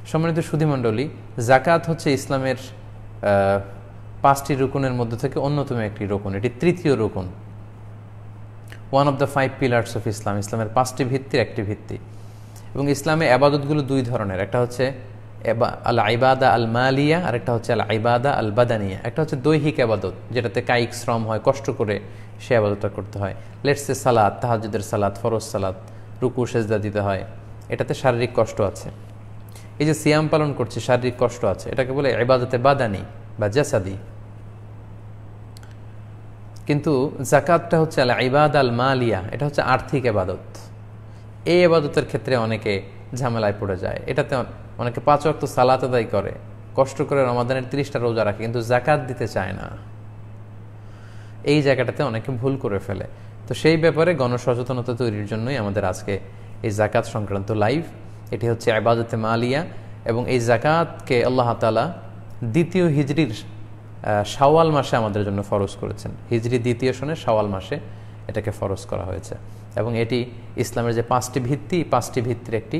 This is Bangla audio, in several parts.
সম্মানিত সুধীমণ্ডলী, জাকাত হচ্ছে ইসলামের 5টি রুকুনের মধ্যে থেকে অন্যতম একটি রুকুন। এটি তৃতীয় রুকুন, one of the 5 pillars of Islam. ইসলামের 5টি ভিত্তির একটি ভিত্তি। এবং ইসলামে আবাদতগুলো দুই ধরনের, একটা হচ্ছে আল ইবাদা আল মালিয়া, আর একটা হচ্ছে আল ইবাদা আল বাদানিয়া। একটা হচ্ছে দৈহিক আবাদত, যেটাতে কায়িক শ্রম হয়, কষ্ট করে সে আবাদতটা করতে হয়। লেটসে সালাত, তাহাজ্জুদের সালাত, ফরজ সালাত, রুকু সেজদা দিতে হয়, এটাতে শারীরিক কষ্ট আছে। এই যে সিয়াম পালন করছে, শারীরিক কষ্ট আছে, এটাকে বলে ইবাদতে বাদানি বা জাসাদি। কিন্তু জাকাতটা হচ্ছে আল ইবাদা আল মালিয়া, এটা হচ্ছে আর্থিক আবাদত। এই আবাদতের ক্ষেত্রে অনেকে ঝামেলায় পড়ে যায়। এটাতে অনেকে 5 ওয়াক্ত সালাত আদায় করে, কষ্ট করে রমাদানের 30টা রোজা রাখে, কিন্তু জাকাত দিতে চায় না। এই জায়গাটাতে অনেকে ভুল করে ফেলে। তো সেই ব্যাপারে গণসচেতনতা তৈরির জন্যই আমাদের আজকে এই জাকাত সংক্রান্ত লাইভ। এটি হচ্ছে ইবাদতে মালিয়া, এবং এই জাকাতকে আল্লাহ তাআলা দ্বিতীয় হিজরির শাওয়াল মাসে আমাদের জন্য ফরজ করেছেন। হিজরি দ্বিতীয় সনে শাওয়াল মাসে এটাকে ফরজ করা হয়েছে, এবং এটি ইসলামের যে 5টি ভিত্তি, 5টি ভিত্তির একটি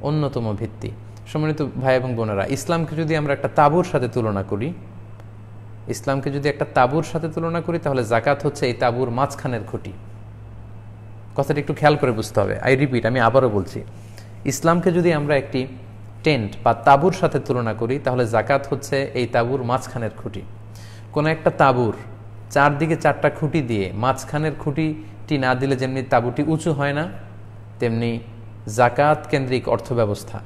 অন্যতম ভিত্তি। সম্মানিত ভাই এবং বোনেরা, ইসলামকে যদি আমরা একটা তাঁবুর সাথে তুলনা করি, তাহলে জাকাত হচ্ছে এই তাঁবুর মাঝখানের খুঁটি। কথাটা একটু খেয়াল করে বুঝতে হবে। আমি আবারও বলছি, ইসলামকে যদি আমরা একটি টেন্ট বা তাঁবুর সাথে তুলনা করি, তাহলে জাকাত হচ্ছে এই তাঁবুর মাঝখানের খুঁটি। কোনো একটা তাঁবুর চারদিকে 4টা খুঁটি দিয়ে মাঝখানের খুঁটিটি না দিলে যেমনি তাঁবুটি উঁচু হয় না, তেমনি জাকাত কেন্দ্রিক অর্থব্যবস্থা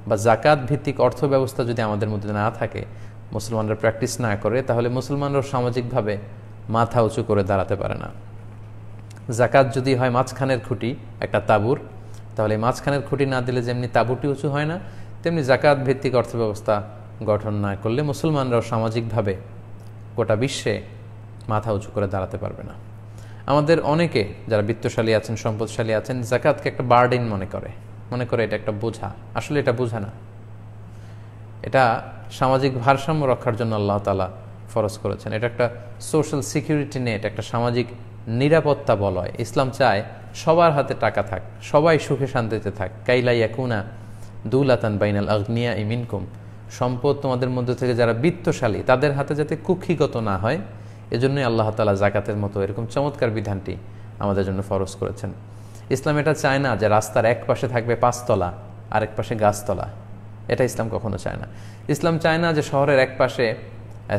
বা জাকাত ভিত্তিক অর্থব্যবস্থা যদি আমাদের মধ্যে না থাকে, মুসলমানরা প্র্যাকটিস না করে, তাহলে মুসলমানরাও সামাজিকভাবে মাথা উঁচু করে দাঁড়াতে পারে না। জাকাত যদি হয় মাঝখানের খুঁটি একটা তাঁবুর, তাহলে মাঝখানের খুঁটি না দিলে যেমনি তাঁবুটি উঁচু হয় না, তেমনি জাকাত ভিত্তিক অর্থব্যবস্থা গঠন না করলে মুসলমানরাও সামাজিকভাবে গোটা বিশ্বে মাথা উঁচু করে দাঁড়াতে পারবে না। আমাদের অনেকে যারা বিত্তশালী আছেন, সম্পদশালী আছেন, জাকাতকে একটা বার্ডেন মনে করে এটা একটা বোঝা। আসলে এটা বোঝা না, এটা সামাজিক ভারসাম্য রক্ষার জন্য আল্লাহ তাআলা ফরজ করেছেন। এটা একটা সোশ্যাল সিকিউরিটি নেট, একটা সামাজিক নিরাপত্তা বলয়। ইসলাম চায় সবার হাতে টাকা থাক, সবাই সুখে শান্তিতে থাক। কাইলা ইয়াকুনা দুলাতান বাইনাল আগনিয়া মিনকুম, সম্পদ তোমাদের মধ্যে থেকে যারা বিত্তশালী তাদের হাতে যাতে কুক্ষিগত না হয়, এজন্যই আল্লাহ তাআলা জাকাতের মতো এরকম চমৎকার বিধানটি আমাদের জন্য ফরজ করেছেন। ইসলাম এটা চায় না যে রাস্তার এক পাশে থাকবে 5 তলা, আরেক পাশে গাছতলা। এটা ইসলাম কখনো চায় না। ইসলাম চায় না যে শহরের এক পাশে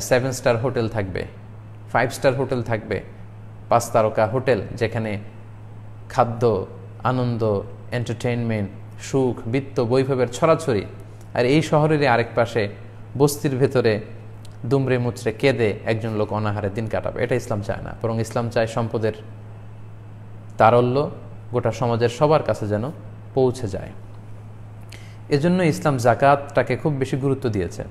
7 স্টার হোটেল থাকবে, 5 স্টার হোটেল থাকবে, 5 তারকা হোটেল, যেখানে খাদ্য, আনন্দ, এন্টারটেইনমেন্ট, সুখ, বিত্ত, বৈভবের ছড়াছড়ি, আর এই শহরেরই আরেক পাশে বস্তির ভেতরে দুমড়ে মুচড়ে কেঁদে একজন লোক অনাহারে দিন কাটাবে। এটা ইসলাম চায় না। বরং ইসলাম চায় সম্পদের তারল্য গোটা সমাজের সবার কাছে যেন পৌঁছে যায়। এজন্য ইসলাম জাকাতটাকে খুব বেশি গুরুত্ব দিয়েছে,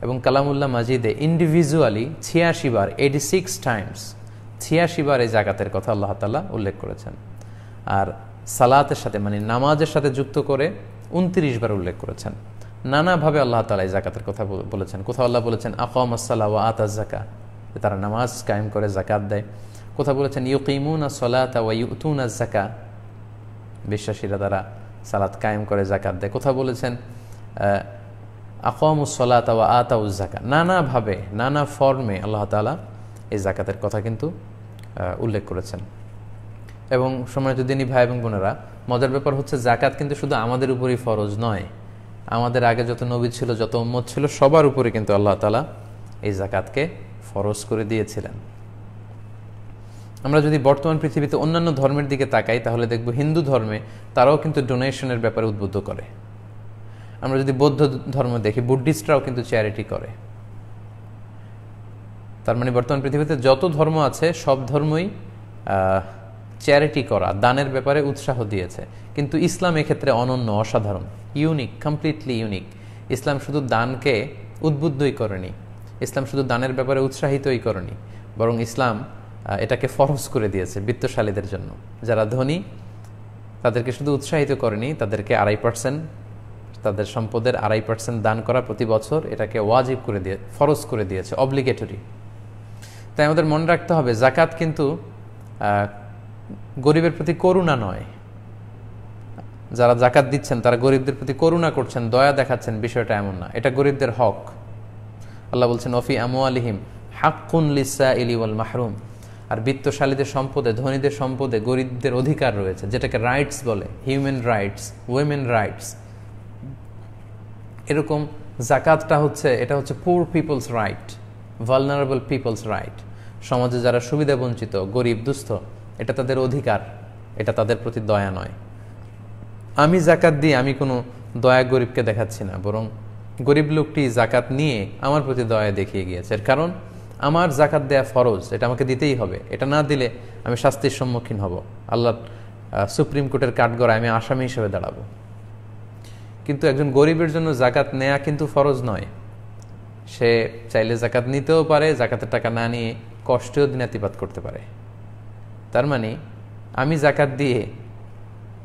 এবং কালামুল্লাহ মাজিদে ইন্ডিভিজুয়ালি 86 বার 86 টাইমস 86 বার এই জাকাতের কথা আল্লাহ তাআলা উল্লেখ করেছেন। আর সালাতের সাথে মানে নামাজের সাথে যুক্ত করে 29 বার উল্লেখ করেছেন। নানাভাবে আল্লাহ তাআলা এই জাকাতের কথা বলেছেন। কোথাও আল্লাহ বলেছেন আকামাস সালাহ ওয়া আতাজ যাকাত, তারা নামাজ কায়েম করে জাকাত দেয়। কোথাও বলেছেন ইউকিমুনাস সালাতা ওয়া ইউতুনাজ যাকাত, বিশ্বাসীরা তারা সালাত কায়েম করে জাকাত দেয়। কোথাও বলেছেন আকামুস সালাতা ওয়া আতাউজ যাকাত। নানাভাবে নানা ফর্মে আল্লাহ তাআলা এই জাকাতের কথা কিন্তু উল্লেখ করেছেন। এবং সম্মানিত দিনী ভাই এবং বোনেরা, মজার ব্যাপার হচ্ছে জাকাত কিন্তু শুধু আমাদের উপরই ফরজ নয়, আমাদের আগে যত নবী ছিল, যত উম্মত ছিল, সবার উপরে কিন্তু আল্লাহ তাআলা এই জাকাতকে ফরজ করে দিয়েছিলেন। আমরা যদি বর্তমান পৃথিবীতে অন্যান্য ধর্মের দিকে তাকাই, তাহলে দেখব হিন্দু ধর্মে তারাও কিন্তু ডোনেশনের ব্যাপারে উদ্বুদ্ধ করে। আমরা যদি বৌদ্ধ ধর্ম দেখি, বুদ্ধিস্টরাও কিন্তু চ্যারিটি করে। তার মানে বর্তমান পৃথিবীতে যত ধর্ম আছে সব ধর্মই চ্যারিটি করা, দানের ব্যাপারে উৎসাহ দিয়েছে। কিন্তু ইসলাম এক্ষেত্রে অনন্য, অসাধারণ, ইউনিক, কমপ্লিটলি ইউনিক। ইসলাম শুধু দানকে উদ্বুদ্ধই করেনি, ইসলাম শুধু দানের ব্যাপারে উৎসাহিতই করেনি, বরং ইসলাম এটাকে ফরজ করে দিয়েছে বিত্তশালীদের জন্য। যারা ধনী তাদেরকে শুধু উৎসাহিত করেনি, তাদেরকে 2.5%, তাদের সম্পদের 2.5% দান করা প্রতি বছর, এটাকে ওয়াজিব করে দিয়ে ফরজ করে দিয়েছে, অব্লিগেটরি। তাই আমাদের মনে রাখতে হবে, জাকাত কিন্তু গরিবের প্রতি করুণা নয়, যারা জাকাত দিচ্ছেন তারা গরিবদের প্রতি করুণা করছেন, দয়া দেখাচ্ছেন, বিষয়টা এমন না। এটা গরিবদের হক। আল্লাহ বলছেন ওফি আমওয়ালিহিম হাক্কুন লিসসাইলি ওয়াল মাহরুম। আর বিত্তশালীদের সম্পদে, ধনীদের সম্পদে গরিবদের অধিকার রয়েছে, যেটাকে রাইটস বলে, হিউম্যান রাইটস, উইমেন রাইটস। এরকম জাকাতটা হচ্ছে, এটা হচ্ছে poor peoples right, vulnerable peoples right. সমাজে যারা সুবিধা বঞ্চিত, গরিব দুস্থ, এটা তাদের অধিকার, এটা তাদের প্রতি দয়া নয়। আমি জাকাত দিয়ে আমি কোনো দয়া গরিবকে দেখাচ্ছি না, বরং গরিব লোকটি জাকাত নিয়ে আমার প্রতি দয়া দেখিয়ে গিয়েছে। এর কারণ আমার জাকাত দেয়া ফরজ, এটা আমাকে দিতেই হবে। এটা না দিলে আমি শাস্তির সম্মুখীন হব, আল্লাহ সুপ্রিম কোর্টের কাঠগড়ায় আমি আসামি হিসেবে দাঁড়াবো। কিন্তু একজন গরিবের জন্য জাকাত নেয়া কিন্তু ফরজ নয়। সে চাইলে জাকাত নিতেও পারে, জাকাতের টাকা না নিয়ে কষ্টেও দিনাতিপাত করতে পারে। তার মানে আমি জাকাত দিয়ে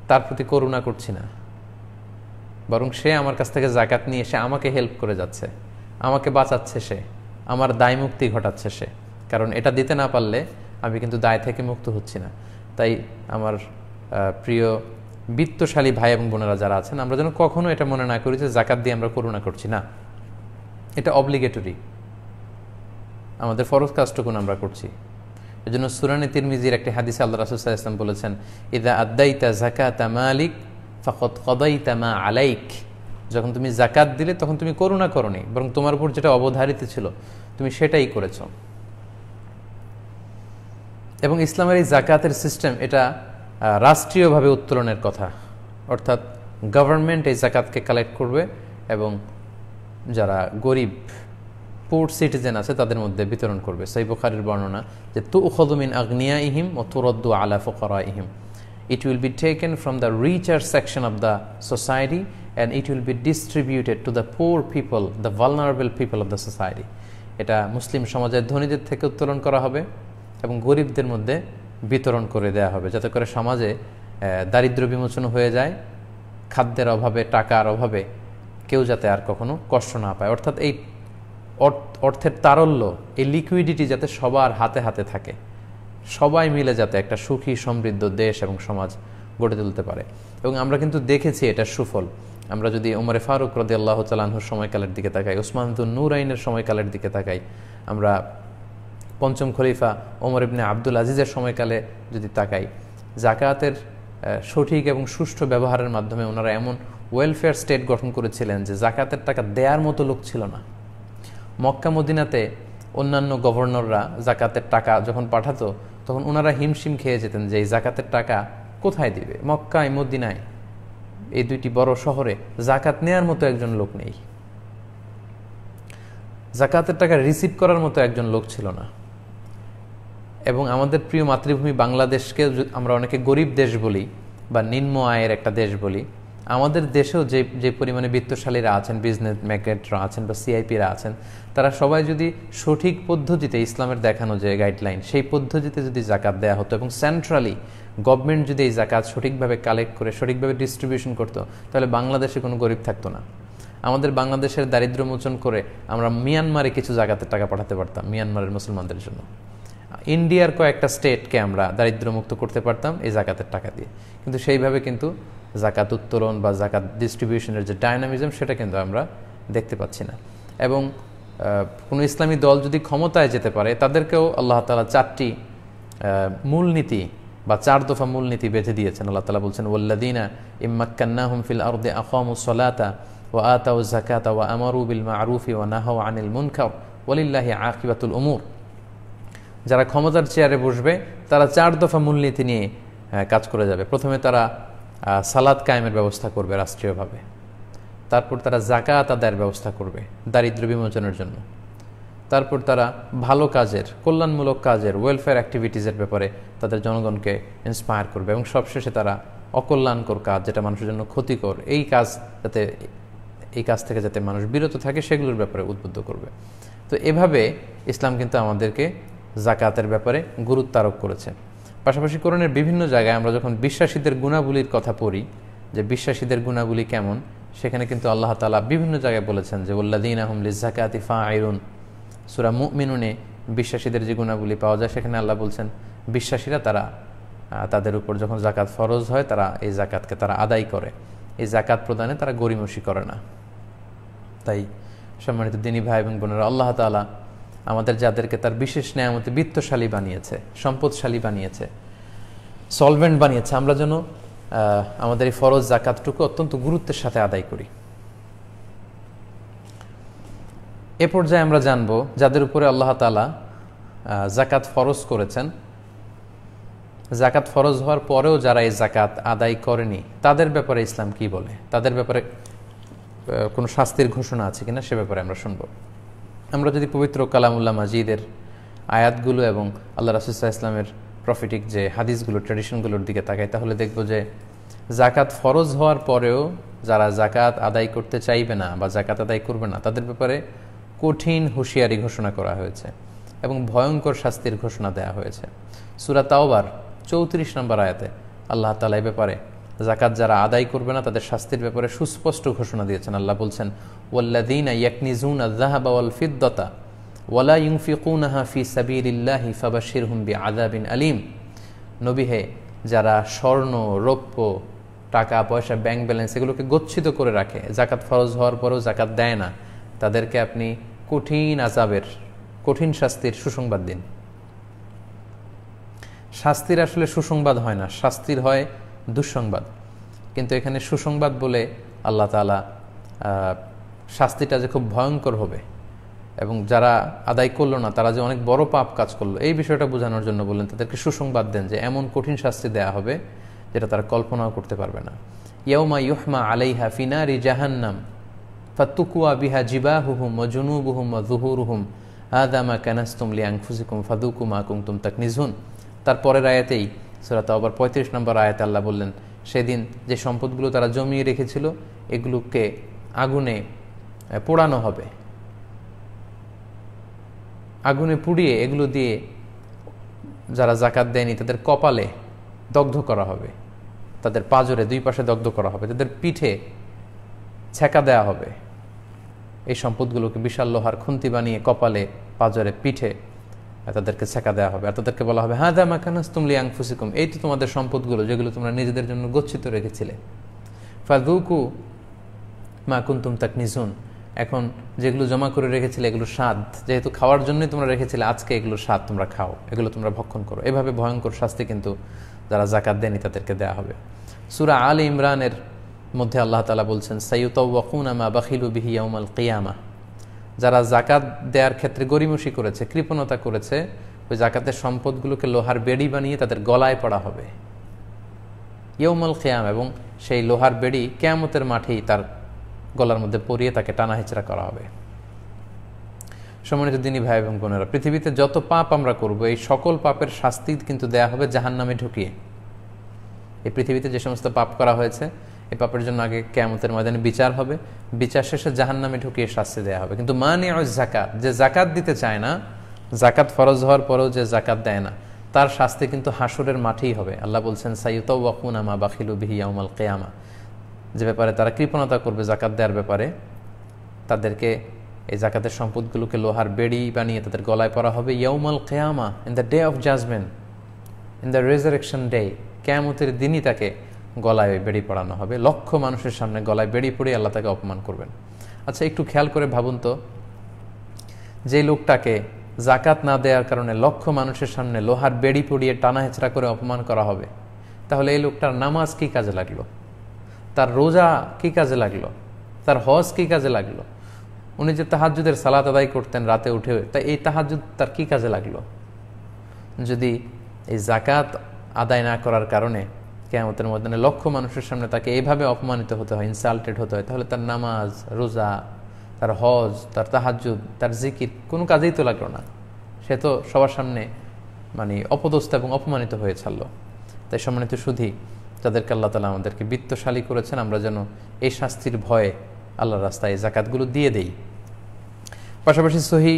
তার প্রতি করুণা করছি না, বরং সে আমার কাছ থেকে জাকাত নিয়ে সে আমাকে হেল্প করে যাচ্ছে, আমাকে বাঁচাচ্ছে, সে আমার দায় মুক্তি ঘটাচ্ছে সে। কারণ এটা দিতে না পারলে আমি কিন্তু দায় থেকে মুক্ত হচ্ছি না। তাই আমার প্রিয় বিত্তশালী ভাই এবং বোনেরা যারা আছেন, আমরা যেন কখনো এটা মনে না করি যে জাকাত দিয়ে আমরা করুণা করছি না। এটা অব্লিগেটরি, আমাদের ফরজ কাজটুকুন আমরা করছি। এই জন্য সূরা তিরমিজির একটি হাদিসে আল্লাহ রাসূল সাল্লাল্লাহু আলাইহি ওয়াসাল্লাম বলেছেন, ইযা আদাইতা যাকাতা মালিক ফাকাদ কাদাইতা মা আলাইক। যখন তুমি জাকাত দিলে তখন তুমি করুণা করোনি, বরং তোমার উপর যেটা অবধারিত ছিল তুমি সেটাই করেছ। এবং ইসলামের এই জাকাতের সিস্টেম, এটা রাষ্ট্রীয়ভাবে উত্তোলনের কথা, অর্থাৎ গভর্নমেন্ট এই জাকাতকে কালেক্ট করবে এবং যারা গরিব পুর সিটিজেন আছে তাদের মধ্যে বিতরণ করবে। সহিহ বুখারীর বর্ণনা যে তুখাযু মিন আগনিয়াইহিম ওয়া তুরাদ্দু আলা ফুকারাইহিম। It will be taken from the richer section of the society and it will be distributed to the poor people, the vulnerable people of the society. এটা মুসলিম সমাজের ধনীদের থেকে উত্তোলন করা হবে এবং গরিবদের মধ্যে বিতরণ করে দেওয়া হবে, যাতে করে সমাজে দারিদ্র্য বিমোচন হয়ে যায়, খাদ্যের অভাবে, টাকার অভাবে কেউ যাতে আর কখনো কষ্ট না পায়। অর্থাৎ এই অর্থের তারল্য, এই লিকুইডিটি যাতে সবার হাতে হাতে থাকে, সবাই মিলে যাতে একটা সুখী সমৃদ্ধ দেশ এবং সমাজ গড়ে তুলতে পারে। এবং আমরা কিন্তু দেখেছি এটার সুফল। আমরা যদি ওমরে ফারুক রাদিয়াল্লাহু তাআলা আনহুর সময়কালের দিকে তাকাই, ওসমান যুন নূরাইনের সময়কালের দিকে তাকাই, আমরা পঞ্চম খলিফা ওমর ইবনে আব্দুল আজিজের সময়কালে যদি তাকাই, জাকাতের সঠিক এবং সুষ্ঠু ব্যবহারের মাধ্যমে ওনারা এমন ওয়েলফেয়ার স্টেট গঠন করেছিলেন যে জাকাতের টাকা দেওয়ার মতো লোক ছিল না। মক্কা মদিনাতে অন্যান্য গভর্নররা জাকাতের টাকা যখন পাঠাতো তখন ওনারা হিমশিম খেয়ে যেতেন যে এই জাকাতের টাকা কোথায় দিবে। মক্কায় মদিনায় এই দুইটি বড় শহরে জাকাত নেয়ার মতো একজন লোক নেই, জাকাতের টাকা রিসিভ করার মতো একজন লোক ছিল না। এবং আমাদের প্রিয় মাতৃভূমি বাংলাদেশকে আমরা অনেকে গরিব দেশ বলি বা নিম্ন আয়ের একটা দেশ বলি। আমাদের দেশেও যে পরিমাণে বিত্তশালীরা আছেন, বিজনেস ম্যাগনেটরা আছেন বা সিআইপিরা আছেন, তারা সবাই যদি সঠিক পদ্ধতিতে, ইসলামের দেখানো যে গাইডলাইন সেই পদ্ধতিতে যদি জাকাত দেওয়া হতো এবং সেন্ট্রালি গভর্নমেন্ট যদি এই জাকাত সঠিকভাবে কালেক্ট করে সঠিকভাবে ডিস্ট্রিবিউশন করতো, তাহলে বাংলাদেশে কোনো গরিব থাকতো না। আমাদের বাংলাদেশের দারিদ্র্য মোচন করে আমরা মিয়ানমারে কিছু জাকাতের টাকা পাঠাতে পারতাম, মিয়ানমারের মুসলমানদের জন্য। ইন্ডিয়ার কয়েকটা স্টেটকে আমরা দারিদ্র্যমুক্ত করতে পারতাম এই জাকাতের টাকা দিয়ে। কিন্তু সেইভাবে কিন্তু জাকাত উত্তোলন বা জাকাত ডিস্ট্রিবিউশনের যে ডায়নামিজম, সেটা কিন্তু আমরা দেখতে পাচ্ছি না। এবং কোনো ইসলামী দল যদি ক্ষমতায় যেতে পারে, তাদেরকেও আল্লাহ তাআলা 4টি মূলনীতি বা 4 দফা মূলনীতি বেঁধে দিয়েছেন। আল্লাহ তাআলা বলছেন, ওয়াল্লাযীনা ইম্মাক্কান্নাহুম ফিল আরদি আকামুস সালাতা ওয়া আতাউয যাকাতা ওয়া আমারু বিল মা'রুফি ওয়া নাহাউ আনিল মুনকার ওয়ালিল্লাহি আকিবাতুল উমুর। যারা ক্ষমতার চেয়ারে বসবে তারা 4 দফা মূলনীতি নিয়ে কাজ করে যাবে। প্রথমে তারা সালাত কায়েমের ব্যবস্থা করবে রাষ্ট্রীয়ভাবে, তারপর তারা জাকাত আদায়ের ব্যবস্থা করবে দারিদ্র্য বিমোচনের জন্য, তারপর তারা ভালো কাজের, কল্যাণমূলক কাজের, ওয়েলফেয়ার অ্যাক্টিভিটিসের ব্যাপারে তাদের জনগণকে ইন্সপায়ার করবে, এবং সবশেষে তারা অকল্যাণকর কাজ, যেটা মানুষের জন্য ক্ষতিকর, এই কাজ থেকে যাতে মানুষ বিরত থাকে সেগুলোর ব্যাপারে উদ্বুদ্ধ করবে। তো এভাবে ইসলাম কিন্তু আমাদেরকে জাকাতের ব্যাপারে গুরুত্ব আরোপ করেছে। পাশাপাশি কোরআনের বিভিন্ন জায়গায় আমরা যখন বিশ্বাসীদের গুণাবলীর কথা পড়ি, যে বিশ্বাসীদের গুণাবলী কেমন, সেখানে কিন্তু আল্লাহ তাআলা বিভিন্ন জায়গায় বলেছেন যে ওয়াল্লাযীনা হুম লিয-যাকাতি ফাঈলুন। সূরা মুমিনুনে বিশ্বাসীদের যে গুণাবলী পাওয়া যায়, সেখানে আল্লাহ বলছেন বিশ্বাসীরা তারা তাদের উপর যখন জাকাত ফরজ হয় তারা এই জাকাতকে তারা আদায় করে, এই জাকাত প্রদানে তারা গরিমসি করে না। তাই সম্মানিত দিনী ভাই এবং বোনেরা, আল্লাহ তাআলা আমাদের যাদেরকে তার বিশেষ নেয়ামতে বিত্তশালী বানিয়েছে, সম্পদশালী বানিয়েছে, সলভেন্ট বানিয়েছে, আমরা যেন আমাদের এই ফরজ জাকাতটুকু অত্যন্ত গুরুত্বের সাথে আদায় করি। এ পর্যায়ে আমরা জানব যাদের উপরে আল্লাহ তাআলা জাকাত ফরজ করেছেন, জাকাত ফরজ হওয়ার পরেও যারা এই জাকাত আদায় করেনি তাদের ব্যাপারে ইসলাম কি বলে, তাদের ব্যাপারে কোনো শাস্তির ঘোষণা আছে কিনা সে ব্যাপারে আমরা শুনব। আমরা যদি পবিত্র কালামুল্লাহ মাজিদের আয়াতগুলো এবং আল্লাহ রাসূল সাল্লাল্লাহু আলাইহি ওয়াসাল্লামের প্রফিটিক যে হাদিসগুলো, ট্র্যাডিশনগুলোর দিকে তাকাই, তাহলে দেখব যে জাকাত ফরজ হওয়ার পরেও যারা জাকাত আদায় করতে চাইবে না বা জাকাত আদায় করবে না তাদের ব্যাপারে কঠিন হুঁশিয়ারি ঘোষণা করা হয়েছে এবং ভয়ঙ্কর শাস্তির ঘোষণা দেওয়া হয়েছে। সূরা তাওবার 34 নম্বর আয়াতে আল্লাহ তাআলা এই ব্যাপারে জাকাত যারা আদায় করবে না তাদের শাস্তির ব্যাপারে সুস্পষ্ট ঘোষণা দিয়েছেন। আল্লাহ বলছেন, ওয়াল্লাযীনা ইয়াকনিজুনা আয-যাহাবা ওয়াল ফিদ্দাতা ওয়ালা ইউনফিকুনাহা ফি সাবিলিল্লাহি ফাবাশশিরহুম বিআযাবিন আলীম। নবী হে, যারা স্বর্ণ, রৌপ্য, টাকা পয়সা, ব্যাংক ব্যালেন্স এগুলোকে গচ্ছিত করে রাখে, জাকাত ফরজ হওয়ার পরেও জাকাত দেয় না, তাদেরকে আপনি কঠিন আযাবের, কঠিন শাস্তির সুসংবাদ দিন। শাস্তির আসলে সুসংবাদ হয় না, শাস্তির হয় দুঃসংবাদ। কিন্তু এখানে সুসংবাদ বলে আল্লাহ তাআলা শাস্তিটা যে খুব ভয়ঙ্কর হবে এবং যারা আদায় করলো না তারা যে অনেক বড় পাপ কাজ করলো এই বিষয়টা বোঝানোর জন্য বললেন তাদেরকে সুসংবাদ দেন যে এমন কঠিন শাস্তি দেয়া হবে যেটা তারা কল্পনাও করতে পারবে না। ইয়াউমা ইউহমা আলাইহা ফি নারি জাহান্নাম ফাতুকুয়া বিহা জিবাহুহুম ওয়া জুনুবুহুম ওয়া যুহুরুহুম হাযা মা কানাসতুম লিআনফুসিকুম ফাযুকু মা কুনতুম তাকনিজুন। তারপরের আয়াতেই সূরা তাওবার 35 নম্বর আয়াতে আল্লাহ বললেন, সেদিন যে সম্পদগুলো তারা জমিয়ে রেখেছিল এগুলোকে আগুনে পোড়ানো হবে, আগুনে পুড়িয়ে এগুলো দিয়ে যারা জাকাত দেয়নি তাদের কপালে দগ্ধ করা হবে, তাদের পাজরে দুই পাশে দগ্ধ করা হবে, তাদের পিঠে ছেঁকা দেওয়া হবে। এই সম্পদগুলোকে বিশাল লোহার খুন্তি বানিয়ে কপালে, পাজরে, পিঠে তাদেরকে ছেঁকা দেওয়া হবে। আর তাদেরকে বলা হবে, হাযা মা কানাসতুম লিআনফুসিকুম, এই তো তোমাদের সম্পদগুলো যেগুলো তোমরা নিজেদের জন্য গচ্ছিত রেখেছিলে। ফাযুকু মা কুনতুম তাকনিজুন, এখন যেগুলো জমা করে রেখেছিলে এগুলো স্বাদ, যেহেতু খাওয়ার জন্যই তোমরা রেখেছিলে, আজকে এগুলো স্বাদ তোমরা খাও, এগুলো তোমরা ভক্ষণ করো। এভাবে ভয়ঙ্কর শাস্তি কিন্তু যারা জাকাত দেয়নি তাদেরকে দেওয়া হবে। সূরা আলে ইমরানের মধ্যে আল্লাহ তাআলা বলছেন, সাইয়ুতাওয়াকুনা মা বাখিলু বিহি ইয়াউমাল কিয়ামা, যারা জাকাত দেওয়ার ক্ষেত্রে গরিমসি করেছে, কৃপণতা করেছে, ওই জাকাতের সম্পদগুলোকে লোহার বেড়ি বানিয়ে তাদের গলায় পড়া হবে ইয়াউমাল কিয়ামা, এবং সেই লোহার বেড়ি কিয়ামতের মাঠেই তার গলার মধ্যে পরিয়ে তাকে টানা হেঁচড়া করা হবে। সম্মানিত দিনী ভাই এবং বোনেরা, পৃথিবীতে যত পাপ আমরা করব এই সকল পাপের শাস্তি কিন্তু দেয়া হবে জাহান্নামে ঢুকিয়ে। এই পৃথিবীতে যে সমস্ত পাপ করা হয়েছে এই পাপের জন্য আগে কিয়ামতের ময়দানে বিচার হবে, বিচার শেষে জাহান্নামে ঢুকিয়ে শাস্তি দেয়া হবে। কিন্তু মানিউজ যাকাত, যে যাকাত দিতে চায় না, যাকাত ফরজ হওয়ার পরেও যে যাকাত দেয় না, তার শাস্তি কিন্তু হাসরের মাঠেই হবে। আল্লাহ বলছেন, সাইয়ুতাওয়াকুনা মা বাখিলু বিহি ইয়াউমাল কিয়ামা, যে ব্যাপারে তারা কৃপণতা করবে জাকাত দেওয়ার ব্যাপারে, তাদেরকে এই জাকাতের সম্পদগুলোকে লোহার বেড়ি বানিয়ে তাদের গলায় পরা হবে ইয়াউমাল কিয়ামা, in the day of judgement, in the resurrection day, কিয়ামতের দিনই তাকে গলায় বেড়ি পড়ানো হবে। লক্ষ মানুষের সামনে গলায় বেড়ি পড়িয়ে আল্লাহ তাকে অপমান করবেন। আচ্ছা, একটু খেয়াল করে ভাবুন তো, যে লোকটাকে জাকাত না দেওয়ার কারণে লক্ষ মানুষের সামনে লোহার বেড়ি পড়িয়ে টানা হেঁচড়া করে অপমান করা হবে, তাহলে এই লোকটার নামাজ কি কাজে লাগলো, তার রোজা কি কাজে লাগলো, তার হজ কি কাজে লাগলো? উনি যে তাহাজ্জুদের সালাত আদায় করতেন রাতে উঠে, তা এই তাহাজ্জুদ তার কি কাজে লাগলো? যদি এই জাকাত আদায় না করার কারণে কিয়ামতের ময়দানে লক্ষ মানুষের সামনে তাকে এইভাবে অপমানিত হতে হয়, ইনসাল্টেড হতে হয়, তাহলে তার নামাজ, রোজা, তার হজ, তার তাহাজ্জুদ, তার জিকির কোনো কাজেই তো লাগলো না। সে তো সবার সামনে মানে অপদস্থ এবং অপমানিত হয়ে ছাড়লো। তাই সম্মানিত সুধী, যাদেরকে আল্লাহ তাআলা আমাদেরকে বিত্তশালী করেছেন, আমরা যেন এই শাস্তির ভয়ে আল্লাহর রাস্তায় এই জাকাতগুলো দিয়ে দেই। পাশাপাশি সহিহ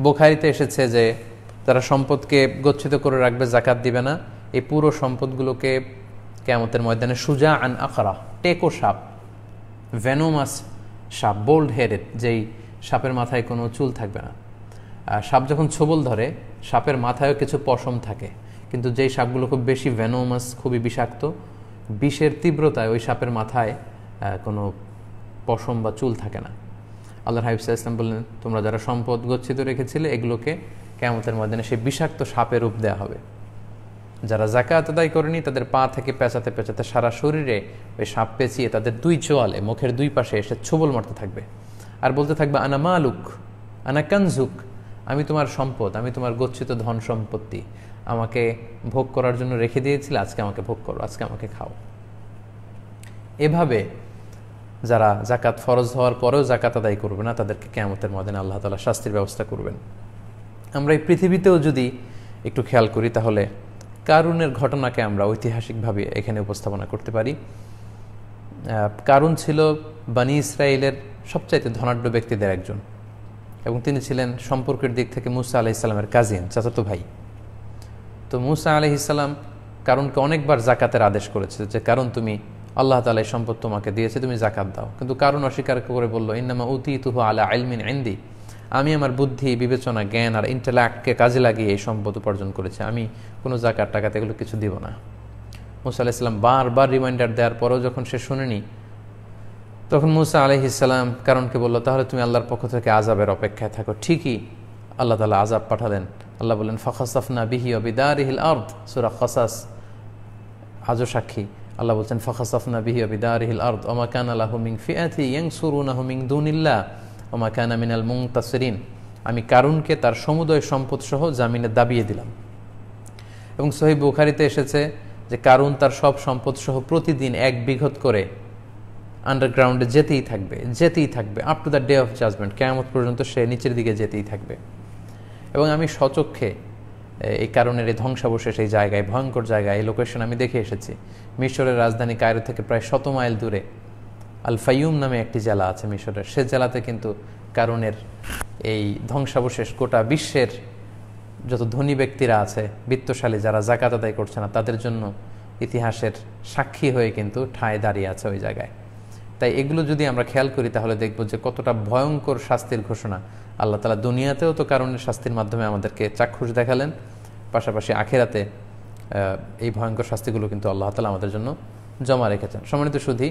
বুখারীতে এসেছে যে যারা সম্পদকে গচ্ছিত করে রাখবে, জাকাত দিবে না, এই পুরো সম্পদগুলোকে কিয়ামতের ময়দানে সুজা আন আখরা, টেকো সাপ, ভেনোমাস সাপ, বোল্ড হেডেড, যেই সাপের মাথায় কোনো চুল থাকবে না। সাপ যখন ছোবল ধরে, সাপের মাথায়ও কিছু পশম থাকে, কিন্তু যেই সাপগুলো খুব বেশি ভেনোমাস, খুবই বিষাক্ত, বিষের তীব্রতায় ওই সাপের মাথায় কোনো পশম বা চুল থাকে না। আল্লাহর হাবিব সাল্লাল্লাহু আলাইহি ওয়াসাল্লাম বললেন, তোমরা যারা সম্পদ গচ্ছিত রেখেছিলে এগুলোকে কিয়ামতের ময়দানে সেই বিষাক্ত সাপের রূপ দেওয়া হবে। যারা যাকাত আদায় করেনি তাদের পা থেকে পেঁচাতে পেঁচাতে সারা শরীরে ওই সাপ পেঁচিয়ে তাদের দুই চোয়ালে, মুখের দুই পাশে এসে ছোবল মারতে থাকবে আর বলতে থাকবে, আনা মালুক আনা কানজুক, আমি তোমার সম্পদ, আমি তোমার গচ্ছিত ধন সম্পত্তি, আমাকে ভোগ করার জন্য রেখে দিয়েছিলে, আজকে আমাকে ভোগ করো, আজকে আমাকে খাও। এভাবে যারা যাকাত ফরজ হওয়ার পরেও যাকাত আদায় করবে না তাদেরকে কিয়ামতের ময়দানে আল্লাহ তাআলা শাস্তির ব্যবস্থা করবেন। আমরা এই পৃথিবীতেও যদি একটু খেয়াল করি তাহলে কারুনের ঘটনাকে আমরা ঐতিহাসিকভাবে এখানে উপস্থাপনা করতে পারি। কারুন ছিল বনি ইসরায়েলের সবচাইতে ধনাঢ্য ব্যক্তিদের একজন এবং তিনি ছিলেন সম্পর্কের দিক থেকে মুসা আলাইহিস সালামের কাজিন, চাচাতো ভাই। তো মুসা আলাইহিস সালাম কারুনকে অনেকবার যাকাতের আদেশ করেছে যে কারণ তুমি, আল্লাহ তাআলা এই সম্পদ তোমাকে দিয়েছে, তুমি যাকাত দাও। কিন্তু কারুন অস্বীকার করে বলল, ইন্নামা উতীতুহু আলা ইলমিন ইনদি, আমি আমার বুদ্ধি, বিবেচনা, জ্ঞান আর ইন্টেলেক্টকে কাজে লাগিয়ে এই সম্পদ উপার্জন করেছি, আমি কোনো যাকাত টাকাতে এগুলো কিছু দিব না। মুসা আলাইহিস সালাম বারবার রিমাইন্ডার দেওয়ার পরেও যখন সে শুনেনি, তখন মুসা আলাইহিস সালাম কারণকে বলল, তাহলে তুমি আল্লাহর পক্ষ থেকে আযাবের অপেক্ষায় থাকো। ঠিকই আল্লাহ তাআলা আযাব পাঠালেন। আল্লাহ বললেন, ফাখাসাফনা বিহি ওয়া বিদারিহিল আরদ, সূরা কাসাস আজও সাক্ষী। আল্লাহ বলছেন, ফাখাসাফনা বিহি ওয়া বিদারিহিল আরদ ওয়া মা কানা লাহু মিন ফিআতি ইয়ানসুরুনাহু মিন দুনিল্লাহ ওয়া মা কানা মিনাল মুনতাসিরিন। আমি কারুনকে তার সমুদয় সম্পদ সহ জামিনে দাবিয়ে দিলাম। এবং সহিহ বুখারীতে এসেছে যে কারুন তার সব সম্পদ সহ প্রতিদিন 1 বিঘত করে আন্ডারগ্রাউন্ডে যেতেই থাকবে up to the day of judgement, কিয়ামত পর্যন্ত সে নিচের দিকে যেতেই থাকবে। এবং আমি স্বচক্ষে এই কারণের এই ধ্বংসাবশেষ, এই জায়গায়, ভয়ঙ্কর জায়গায়, এই লোকেশন আমি দেখে এসেছি। মিশরের রাজধানী কায়রো থেকে প্রায় 100 মাইল দূরে আল ফাইয়ুম নামে একটি জেলা আছে মিশরের, সে জেলাতে কিন্তু কারণের এই ধ্বংসাবশেষ গোটা বিশ্বের যত ধনী ব্যক্তিরা আছে, বিত্তশালী যারা যাকাত আদায় করছে না, তাদের জন্য ইতিহাসের সাক্ষী হয়ে কিন্তু ঠায় দাঁড়িয়ে আছে ওই জায়গায়। তাই এগুলো যদি আমরা খেয়াল করি তাহলে দেখব যে কতটা ভয়ঙ্কর শাস্তির ঘোষণা আল্লাহ তাআলা দুনিয়াতেও তো কারণের শাস্তির মাধ্যমে আমাদেরকে চাক্ষুষ দেখালেন, পাশাপাশি আখিরাতে এই ভয়ঙ্কর শাস্তিগুলো কিন্তু আল্লাহ তাআলা আমাদের জন্য জমা রেখেছেন। সম্মানিত সুধী,